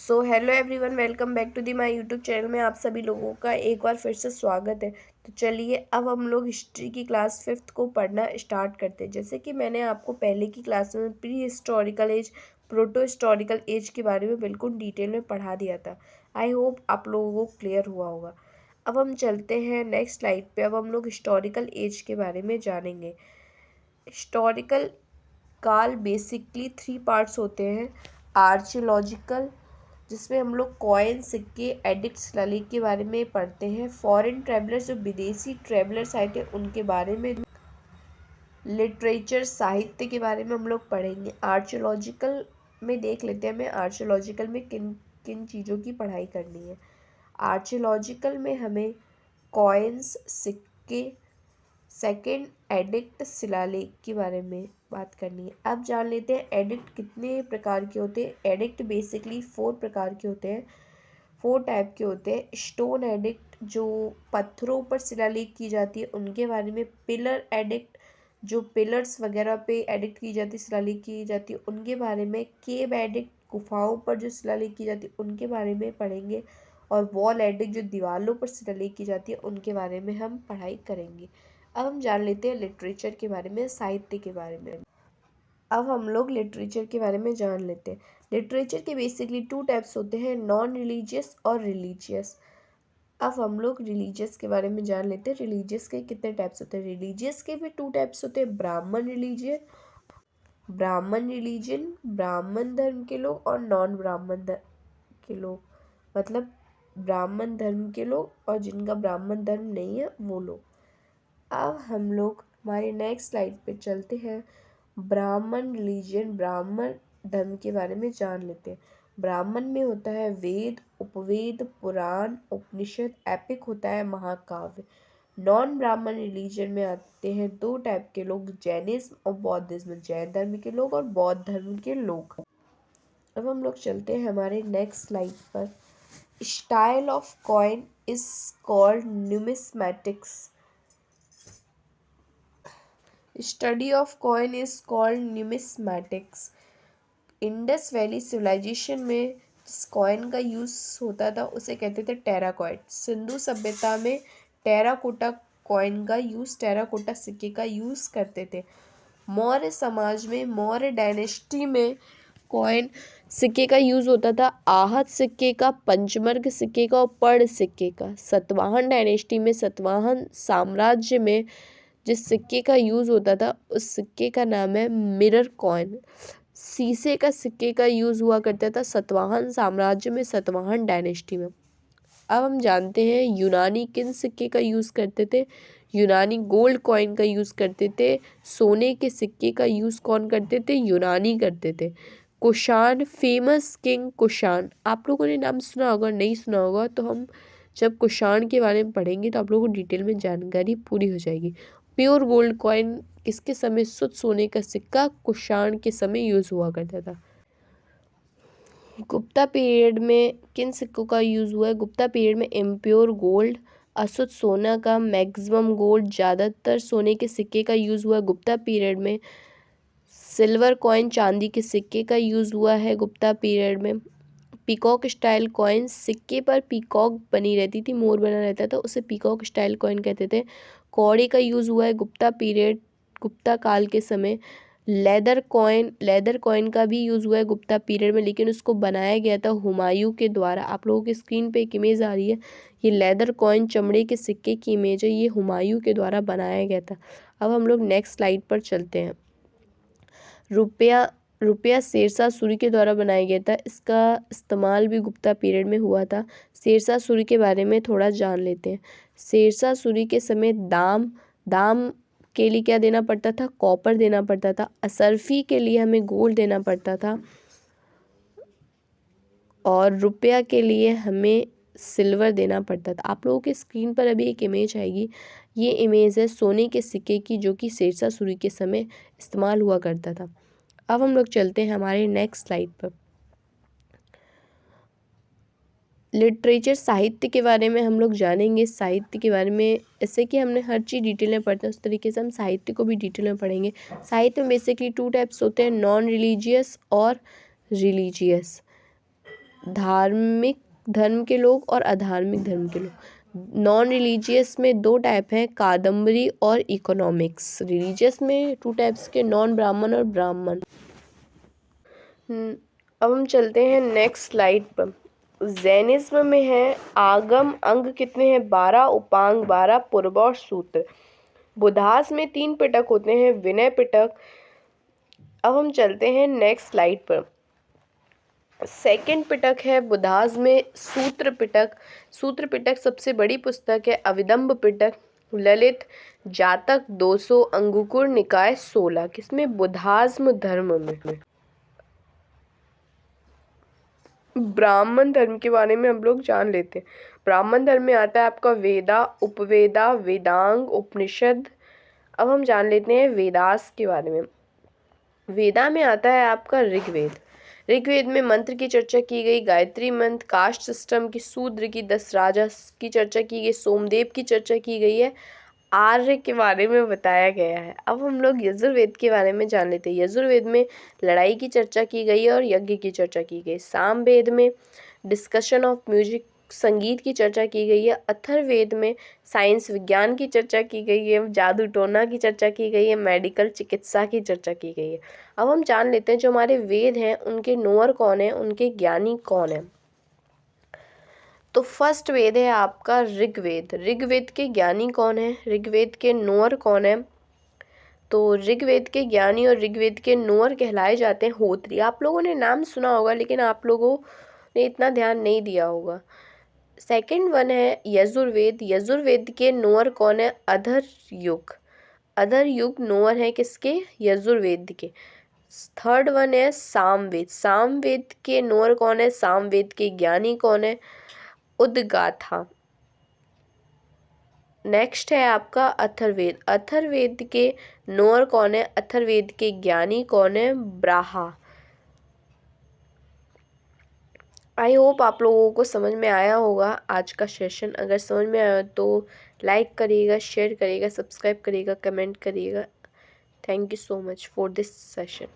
So hello everyone, welcome back to the my YouTube channel में आप सभी लोगों का एक बार फिर से स्वागत है। तो चलिए अब हम लोग हिस्ट्री की क्लास 5th को पढ़ना स्टार्ट करते हैं। जैसे कि मैंने आपको पहले की क्लास में pre historical age, proto historical age के बारे में बिल्कुल डिटेल में पढ़ा दिया था। आई होप आप लोगों को क्लियर हुआ होगा। अब हम चलते हैं नेक्स्ट स्लाइड पे। अब हम लोग हिस्टोरिकल एज के बारे में जानेंगे। हिस्टोरिकल काल बेसिकली 3 पार्ट्स होते हैं। आर्चियोलॉजिकल, जिसमें हम लोग कॉइन, सिक्के, एडिक्ट, शिलालेख के बारे में पढ़ते हैं। फॉरेन ट्रैवलर्स, जो विदेशी ट्रैवलर्स आए थे उनके बारे में। लिटरेचर, साहित्य के बारे में हम लोग पढ़ेंगे। आर्चियोलॉजिकल में देख लेते हैं हमें आर्चियोलॉजिकल में किन किन चीज़ों की पढ़ाई करनी है। आर्चियोलॉजिकल में हमें कॉइन्स, सिक्के, सेकंड एडिक्ट, शिलालेख के बारे में बात करनी है। अब जान लेते हैं एडिक्ट कितने प्रकार के होते हैं। एडिक्ट बेसिकली 4 प्रकार के होते हैं, 4 टाइप के होते हैं। स्टोन एडिक्ट, जो पत्थरों पर शिलालेख की जाती है उनके बारे में। पिलर एडिक्ट, जो पिलर्स वगैरह पे एडिक्ट की जाती है, शिलालेख की जाती है उनके बारे में। केव एडिक्ट, गुफाओं पर जो शिलालेख की जाती है उनके बारे में पढ़ेंगे। और वॉल एडिक्ट, जो दीवारों पर शिलालेख की जाती है उनके बारे में हम पढ़ाई करेंगे। अब हम जान लेते हैं लिटरेचर के बारे में, साहित्य के बारे में। अब हम लोग लिटरेचर के बारे में जान लेते हैं। लिटरेचर के बेसिकली 2 टाइप्स होते हैं, नॉन रिलीजियस और रिलीजियस। अब हम लोग रिलीजियस के बारे में जान लेते हैं। रिलीजियस के कितने टाइप्स होते हैं। रिलीजियस के भी 2 टाइप्स होते हैं, ब्राह्मण रिलीजियन, ब्राह्मण धर्म के लोग और नॉन ब्राह्मण के लोग, मतलब ब्राह्मण धर्म के लोग और जिनका ब्राह्मण धर्म नहीं है वो लोग। अब हम लोग हमारे नेक्स्ट स्लाइड पे चलते हैं। ब्राह्मण रिलीजन, ब्राह्मण धर्म के बारे में जान लेते हैं। ब्राह्मण में होता है वेद, उपवेद, पुराण, उपनिषद, एपिक होता है महाकाव्य। नॉन ब्राह्मण रिलीजन में आते हैं 2 टाइप के लोग, जैनिज्म और बौद्धिज्म, जैन धर्म के लोग और बौद्ध धर्म के लोग। अब हम लोग चलते हैं हमारे नेक्स्ट स्लाइड पर। Style of coin is called numismatics. Study of coin is called numismatics. Indus Valley civilisation में जिस कॉइन का यूज़ होता था उसे कहते थे टेराकॉइन। सिंधु सभ्यता में टेराकोटा कॉइन का यूज़, टेराकोटा सिक्के का यूज़ करते थे। मौर्य समाज में, मौर्य डायनेस्टी में कॉइन सिक्के का यूज़ होता था, आहत सिक्के का, पंचमर्ग सिक्के का और पर्ण सिक्के का। सतवाहन डायनेस्टी में, सतवाहन साम्राज्य में जिस सिक्के का यूज़ होता था उस सिक्के का नाम है मिरर कॉइन। शीशे का सिक्के का यूज़ हुआ करता था सतवाहन साम्राज्य में, सतवाहन डायनेस्टी में। अब हम जानते हैं यूनानी किन सिक्के का यूज़ करते थे। यूनानी गोल्ड कॉइन का यूज़ करते थे। सोने के सिक्के का यूज़ कौन करते थे, यूनानी करते थे। कुषाण, फेमस किंग कुषाण, आप लोगों ने नाम सुना होगा, नहीं सुना होगा तो हम जब कुषाण के बारे में पढ़ेंगे तो आप लोगों को डिटेल में जानकारी पूरी हो जाएगी। प्योर गोल्ड कॉइन किसके समय, शुद्ध सोने का सिक्का कुषाण के समय यूज़ हुआ करता था। गुप्ता पीरियड में किन सिक्कों का यूज़ हुआ है। गुप्ता पीरियड में इम्प्योर गोल्ड, अशुद्ध सोना का, मैक्सिमम गोल्ड, ज़्यादातर सोने के सिक्के का यूज़ हुआ है गुप्ता पीरियड में। सिल्वर कॉइन, चांदी के सिक्के का यूज़ हुआ है गुप्ता पीरियड में। पीकॉक स्टाइल कॉइन, सिक्के पर पीकॉक बनी रहती थी, मोर बना रहता था, उसे पीकॉक स्टाइल कॉइन कहते थे। कौड़ी का यूज़ हुआ है गुप्ता पीरियड, गुप्ता काल के समय। लेदर कॉइन का भी यूज़ हुआ है गुप्ता पीरियड में, लेकिन उसको बनाया गया था हुमायूं के द्वारा। आप लोगों की स्क्रीन पे एक इमेज आ रही है, ये लेदर कॉइन चमड़े के सिक्के की इमेज है, ये हुमायूं के द्वारा बनाया गया था। अब हम लोग नेक्स्ट स्लाइड पर चलते हैं। रुपया शेरशाह सूरी के द्वारा बनाया गया था, इसका इस्तेमाल भी गुप्ता पीरियड में हुआ था। शेरशाह सूरी के बारे में थोड़ा जान लेते हैं। शेरशाह सूरी के समय दाम के लिए क्या देना पड़ता था, कॉपर देना पड़ता था। असरफी के लिए हमें गोल्ड देना पड़ता था और रुपया के लिए हमें सिल्वर देना पड़ता था। आप लोगों के स्क्रीन पर अभी एक इमेज आएगी, ये इमेज है सोने के सिक्के की जो कि शेरशाह सूरी के समय इस्तेमाल हुआ करता था। अब हम लोग चलते हैं हमारे नेक्स्ट स्लाइड पर। लिटरेचर, साहित्य के बारे में हम लोग जानेंगे। साहित्य के बारे में जैसे कि हमने हर चीज़ डिटेल में पढ़ते हैं उस तरीके से हम साहित्य को भी डिटेल में पढ़ेंगे। साहित्य में बेसिकली 2 टाइप्स होते हैं, नॉन रिलीजियस और रिलीजियस। धार्मिक धर्म के लोग और अधार्मिक धर्म के लोग। नॉन रिलीजियस में 2 टाइप हैं, कादम्बरी और इकोनॉमिक्स। रिलीजियस में 2 टाइप्स के, नॉन ब्राह्मण और ब्राह्मण। अब हम चलते हैं नेक्स्ट स्लाइड पर। जैनिज्म में है आगम अंग कितने हैं, 12, उपांग 12, पूर्व और सूत्र। बुद्धास में 3 पिटक होते हैं, विनय पिटक। अब हम चलते हैं नेक्स्ट स्लाइड पर। सेकंड पिटक है बुद्धास में सूत्र पिटक। सूत्र पिटक सबसे बड़ी पुस्तक है। अविदंब पिटक, ललित, जातक 200, अंगुकुर निकाय 16, किसमें, बुद्धाज्म धर्म में। ब्राह्मण धर्म के बारे में हम लोग जान लेते हैं। ब्राह्मण धर्म में आता है आपका वेदा, उपवेदा, वेदांग, उपनिषद। अब हम जान लेते हैं वेदास के बारे में। वेदा में आता है आपका ऋग्वेद। ऋग्वेद में मंत्र की चर्चा की गई, गायत्री मंत्र, कास्ट सिस्टम की, शूद्र की, 10 राजा की चर्चा की गई, सोमदेव की चर्चा की गई है, आर्य के बारे में बताया गया है। अब हम लोग यजुर्वेद के बारे में जान लेते हैं। यजुर्वेद में लड़ाई की चर्चा की गई है और यज्ञ की चर्चा की गई। सामवेद में डिस्कशन ऑफ म्यूजिक, संगीत की चर्चा की गई है। अथर्ववेद में साइंस विज्ञान की चर्चा की गई है, जादू टोना की चर्चा की गई है, मेडिकल चिकित्सा की चर्चा की गई है। अब हम जान लेते हैं जो हमारे वेद हैं उनके नोअर कौन है, उनके ज्ञानी कौन है। तो फर्स्ट वेद है आपका ऋग्वेद। ऋग्वेद के ज्ञानी कौन है, ऋग्वेद के नोअर कौन है। तो ऋग्वेद के ज्ञानी और ऋग्वेद के नोअर कहलाए जाते हैं होत्री। आप लोगों ने नाम सुना होगा लेकिन आप लोगों ने इतना ध्यान नहीं दिया होगा। सेकंड वन है यजुर्वेद। यजुर्वेद के नोअर कौन है, अधर युग। अधर युग नोअर है किसके, यजुर्वेद के। थर्ड वन है सामवेद। सामवेद के नोअर कौन है, सामवेद के ज्ञानी कौन है, उद्गाथा। नेक्स्ट है आपका अथर्ववेद। अथर्ववेद के नोअर कौन है, अथर्ववेद के ज्ञानी कौन है, ब्राहा। आई होप आप लोगों को समझ में आया होगा आज का सेशन। अगर समझ में आया तो लाइक करिएगा, शेयर करिएगा, सब्सक्राइब करिएगा, कमेंट करिएगा। Thank you so much for this session.